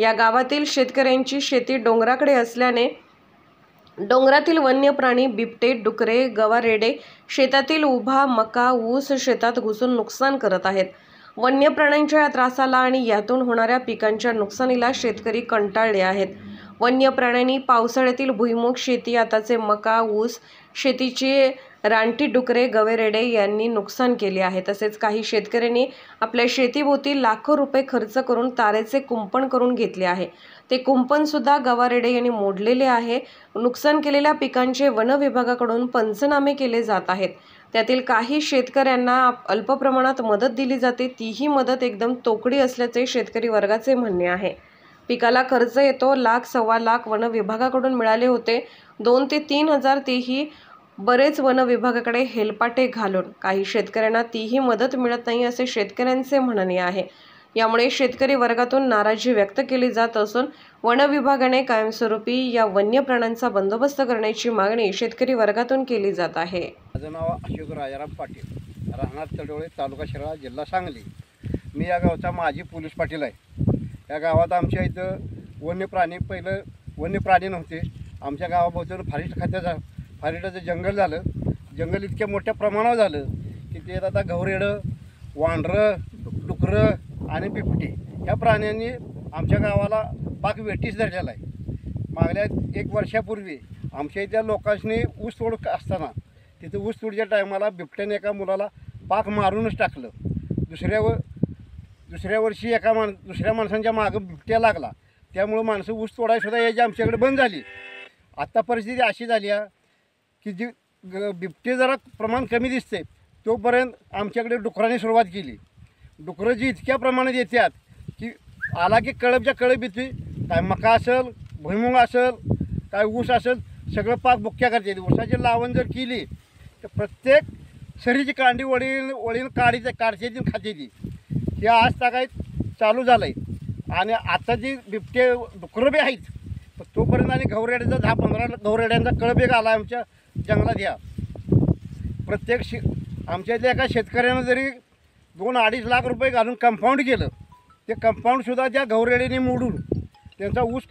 या गावातील शेतकऱ्यांची शेती डोंगराकडे असल्याने डोंगरातील वन्य प्राणी बिबटे, डुकरे, गवारेडे शेतातील उभा मका, ऊस शेतात घुसून नुकसान करत आहेत। वन्य प्राण्यांच्या या त्रासाला आणि यातून होणाऱ्या पिकांच्या नुकसानीला शेतकरी कंटाळले आहेत। वन्य प्राण्यांनी पावसाळ्यातील भुईमूग शेती, आताचे मका, ऊस शेतीची रानटी डुकरे, गवेरेडे यांनी नुकसान केले आहे। तसेच काही शेतकऱ्यांनी आपल्या शेतीभोवती लाखो रुपये खर्च करून तारेचे कुंपण करून घेतले आहे। ते कुंपण सुद्धा गवारेडे यांनी मोडलेले आहे। नुकसान केलेल्या पिकांचे वन विभागाकडून पंचनामे केले जात आहेत। त्यातील काही शेतकऱ्यांना अल्प प्रमाणात मदत दिली जाते, तीही मदत एकदम तोकडी असल्याचे शेतकरी वर्गाचे म्हणणे आहे। पिकाला खर्च येतो लाख सव्वा लाख वन विभागाकडून मिळाले होते 2 ते 3 हजार, तेही बरेच वन विभागाकडे हेलपाटे घालून। काही शेतकऱ्यांना तीही मदत मिळत नाही असे शेतकऱ्यांचे म्हणणे आहे। यामुळे शेतकरी वर्गातून नाराजी व्यक्त केली जात असून वन विभागाने कायमस्वरूपी या वन्य प्राण्यांचा बंदोबस्त करण्याची मागणी शेतकरी वर्गातून केली जात आहे। माझं नाव अशोक राजाराम पाटील, राहणार तडोळे, तालुका शिराळा, जिल्हा सांगली। मी या गावचा माजी पोलीस पाटील आहे। या गावात आमच्या इथं वन्य प्राणी नव्हते। आमच्या गावाभोवती फारेस्टचं जंगल झालं। जंगल इतक्या मोठ्या प्रमाणावर झालं की ते आता गवरेडं, वांढरं, डुकरं आणि बिबटे ह्या प्राण्यांनी आमच्या गावाला पाक वेठीस धरलेला आहे। मागल्या 1 वर्षापूर्वी आमच्या इथल्या लोकांनी ऊस तोड असताना तिथं ऊस तोडच्या टायमाला बिबट्याने एका मुलाला पाक मारूनच टाकलं। दुसऱ्या वर्षी दुसऱ्या माणसांच्या मागं बिबट्या लागला, त्यामुळं माणसं ऊस तोडायसुद्धा यायची आमच्याकडे बंद झाली। आत्ता परिस्थिती अशी झाली आहे की जी बिबटे जरा प्रमाण कमी दिसते तोपर्यंत आमच्याकडे डुकरांनी सुरुवात केली। डुकरं जी इतक्या प्रमाणात येतात की आला की कळबच्या कळब येते, काय मका असेल, भुईमुग असेल, काय ऊस असेल, सगळं पाक बुक्क्या करते। ऊसाची लावण जर केली तर प्रत्येक सरीची कांडी वळीन काढते खाते ती। हे आज काय चालू झालं आहे। आणि आता जी बिबटे डुकरं बी आहेत, तर तोपर्यंत आणि गवरेड्याचा 10-15 गवरेड्यांचा कळब एक आला आमच्या जंगलात। ह्या प्रत्येक आमच्या इथल्या एका शेतकऱ्यानं जरी 2-2.5 लाख रुपये घालून कंपाऊंड केलं, ते कंपाऊंडसुद्धा त्या गवरेड्याने मोडून त्यांचा ऊस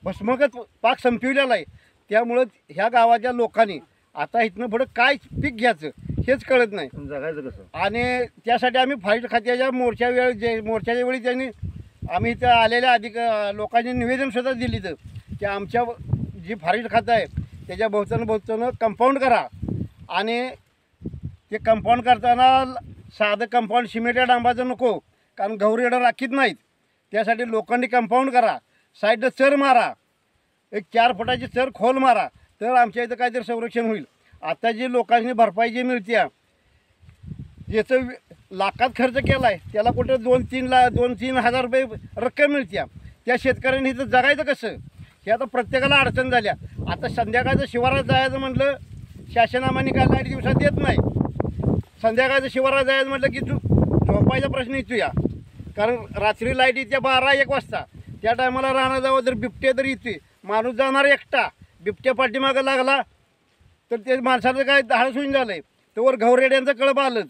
भस्मगत पाक संपविलेला आहे। त्यामुळं ह्या गावाच्या लोकांनी आता इथनं पुढं काय पीक घ्यायचं हेच कळत नाही, जगायचं कसं। आणि त्यासाठी आम्ही फाईट खात्याच्या मोर्चाच्या वेळी त्यांनी आम्ही इथं आलेल्या लोकांनी निवेदनसुद्धा दिलं की आमच्या जी फॉरेस्ट खातं आहे त्याच्या भोवतानं कंपाऊंड करा। आणि ते कंपाऊंड करताना साधं कंपाऊंड सिमेंट डांबाचं नको, कारण गवरेडं राखीत नाहीत। त्यासाठी लोखंडी कंपाऊंड करा, साईडनं चर मारा, एक 4 फुटाची चर खोल मारा, तर आमच्या इथं काहीतरी संरक्षण होईल। आता जी लोकांनी भरपाई जी मिळते, ज्याचं लाखात खर्च केला आहे त्याला कुठं 2-3 हजार रुपये रक्कम मिळते, त्या शेतकऱ्यांनी इथं जगायचं कसं हे आता प्रत्येकाला अडचण झाल्या। आता संध्याकाळचं शिवारात जायचं म्हटलं शासनामा निकाल 8 दिवसात देत नाही। संध्याकाळचं शिवारात जायचं म्हटलं की झोपायचा प्रश्न येतो या, कारण रात्री लाईट येते 12-1 वाजता, त्या टायमाला राहणं जावं तर बिबटे तरी येते, माणूस जाणार एकटा, बिबट्या पाठीमागं लागला तर ते माणसाचं काय धाडस होऊन झालं आहे। तर गवरेड्यांचं कळब आलं,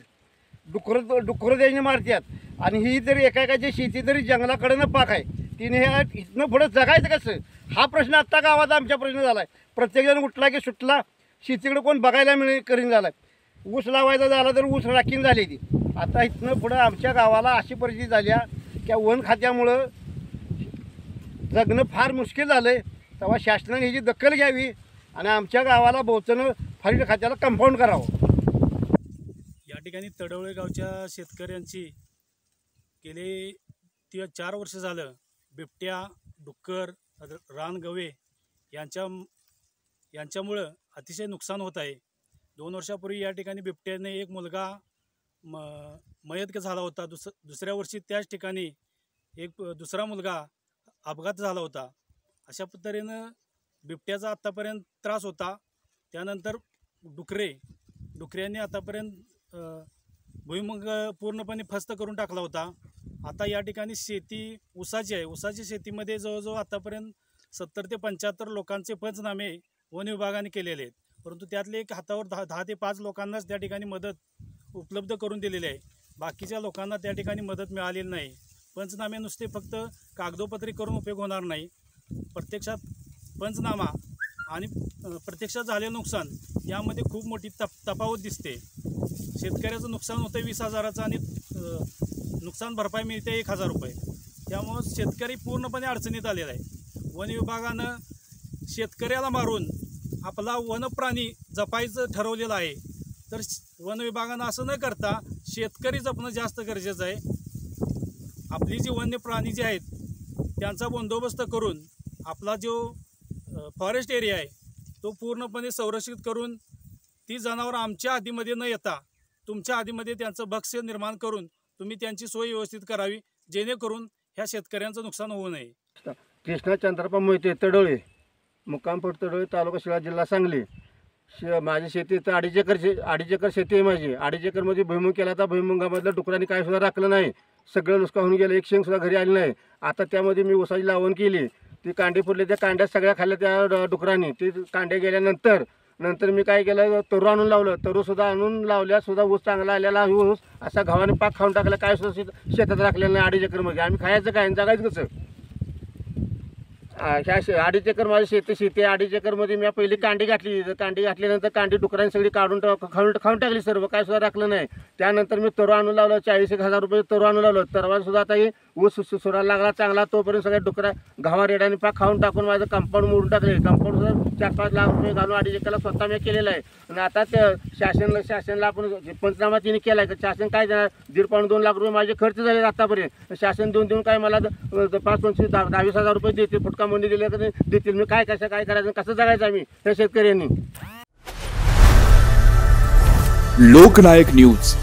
डुकरं त्यांनी मारतात। आणि ही तरी एकाची शेती तरी जंगलाकडनं पाक आहे, तिने हे इथनं पुढं जगायचं कसं हा प्रश्न आत्ता गावात आमच्या प्रश्न झाला आहे। प्रत्येकजण उठला की सुटला, शेतीकडे कोण बघायला करीन झाला आहे। ऊस लावायचा झाला तर ऊस राखीन झाली ती। आता इथनं पुढं आमच्या गावाला अशी परिस्थिती झाली आहे की वन खात्यामुळं जगणं फार मुश्किल झालं आहे। तेव्हा शासनाने ह्याची दखल घ्यावी आणि आमच्या गावाला भोवतानं फॉरेस्ट खात्याला कंपाऊंड करावं। या ठिकाणी तडवळे गावच्या शेतकऱ्यांची गेले 4 वर्ष झालं बिबट्या, डुक्कर, रानगवे यांच्यामुळं अतिशय नुकसान होत आहे। 2 वर्षापूर्वी या ठिकाणी बिबट्याने एक मुलगा मयत झाला होता। दुसऱ्या वर्षी त्याच ठिकाणी एक दुसरा मुलगा अपघात झाला होता। अशा पद्धतीनं बिबट्याचा आत्तापर्यंत त्रास होता। त्यानंतर डुकऱ्यांनी आतापर्यंत भुईमुग पूर्णपणे फस्त करून टाकला होता। आता या ठिकाणी शेती ऊसाची आहे। ऊसाची शेतीमध्ये जवळजवळ आतापर्यंत 70 ते 75 लोकांचे पंचनामे वन विभागाने केलेले आहेत, परंतु त्यातले एक हातावर 10 ते 5 लोकांनाच त्या ठिकाणी मदत उपलब्ध करून दिलेली आहे। बाकीच्या लोकांना त्या ठिकाणी मदत मिळालेली नाही। पंचनामे नुसते फक्त कागदोपत्री करून उपयोग होणार नाही. प्रत्यक्षात पंचनामा आणि प्रत्यक्षात झालेलं नुकसान यामध्ये खूप मोठी तफावत दिसते. शेतकऱ्याचं नुकसान होतं 20,000चं आणि नुकसान भरपाई मिळते 1,000 रुपये. त्यामुळं शेतकरी पूर्णपणे अडचणीत आलेला आहे. वन विभागानं शेतकऱ्याला मारून आपला वनप्राणी जपायचं ठरवलेलं आहे. तर वन विभागानं असं न करता शेतकरी जपणं जास्त गरजेचं आहे. आपली जी वन्य प्राणी जे आहेत त्यांचा बंदोबस्त करून आपला जो फॉरेस्ट एरिया आहे तो पूर्णपणे संरक्षित करून ती जनावरं आमच्या हद्दीमध्ये न येता तुमच्या हद्दीमध्ये त्यांचं भक्ष्य निर्माण करून तुम्ही त्यांची सोय व्यवस्थित करावी, जेणेकरून ह्या शेतकऱ्यांचं नुकसान होऊ नये. कृष्णा चंद्रप्पा मोहिते, तडोळे, मुक्कामपूर तडोळे, तालुका शिळा, जिल्हा सांगली. माझी शेती तर 2.5 एकर शेती आहे माझी. 2.5 एकरमध्ये भुईमुग केला तर भुईमुगामधल्या डुकरांनी काही सुद्धा राखलं नाही. सगळं नुकसान होऊन गेलं. एक शेंग सुद्धा घरी आली नाही. आता त्यामध्ये मी ऊसाची लावण केली, ती कांडे फुटले, त्या कांड्या सगळ्या खाल्ल्या त्या डुकरांनी. ते कांड्या गेल्यानंतर मी काय केलं, तरू आणून लावलं. तरूसुद्धा आणून लावल्या सुद्धा ऊस चांगला आलेला ऊस असा गव्हाने पाक खाऊन टाकला. काय सुद्धा शेतात राखलेलं नाही. 2.5 एकरमध्ये आम्ही खायचं काय, जगायचं कसं? ह्या 2.5 एकर माझी शेती 2.5 एकरमध्ये मी पहिली कांडी घातली. कांडी घातल्यानंतर कांडी डुकरांनी सगळी काढून खाऊन टाकली सर्व, काय सुद्धा राखलं नाही. त्यानंतर मी तरू आणून लावलं. 40,000 रुपये तरू आणून लावलं. तरवा सुद्धा आता हे ऊस सुरायला लागला चांगला. तोपर्यंत सगळ्या डुकरा घावा रेड्याने पाक खाऊन टाकून माझं कंपाऊंड मोडून टाकले. कंपाऊंड सुद्धा 4-5 लाख रुपये घालून 2.5 एकरला स्वतः मी केलेलं आहे. आणि आता त्या शासनाला आपण पंचनामा तिने केला आहे. शासन काय देणार? 1.5-2 लाख रुपये माझे खर्च झाले आतापर्यंत. शासन देऊन काय मला 5-20,000 रुपये देतील, फुटका मंडी दिले तर देतील. मी काय करायचं, कसं जगायचं आम्ही त्या शेतकऱ्यांनी? लोकनायक न्यूज.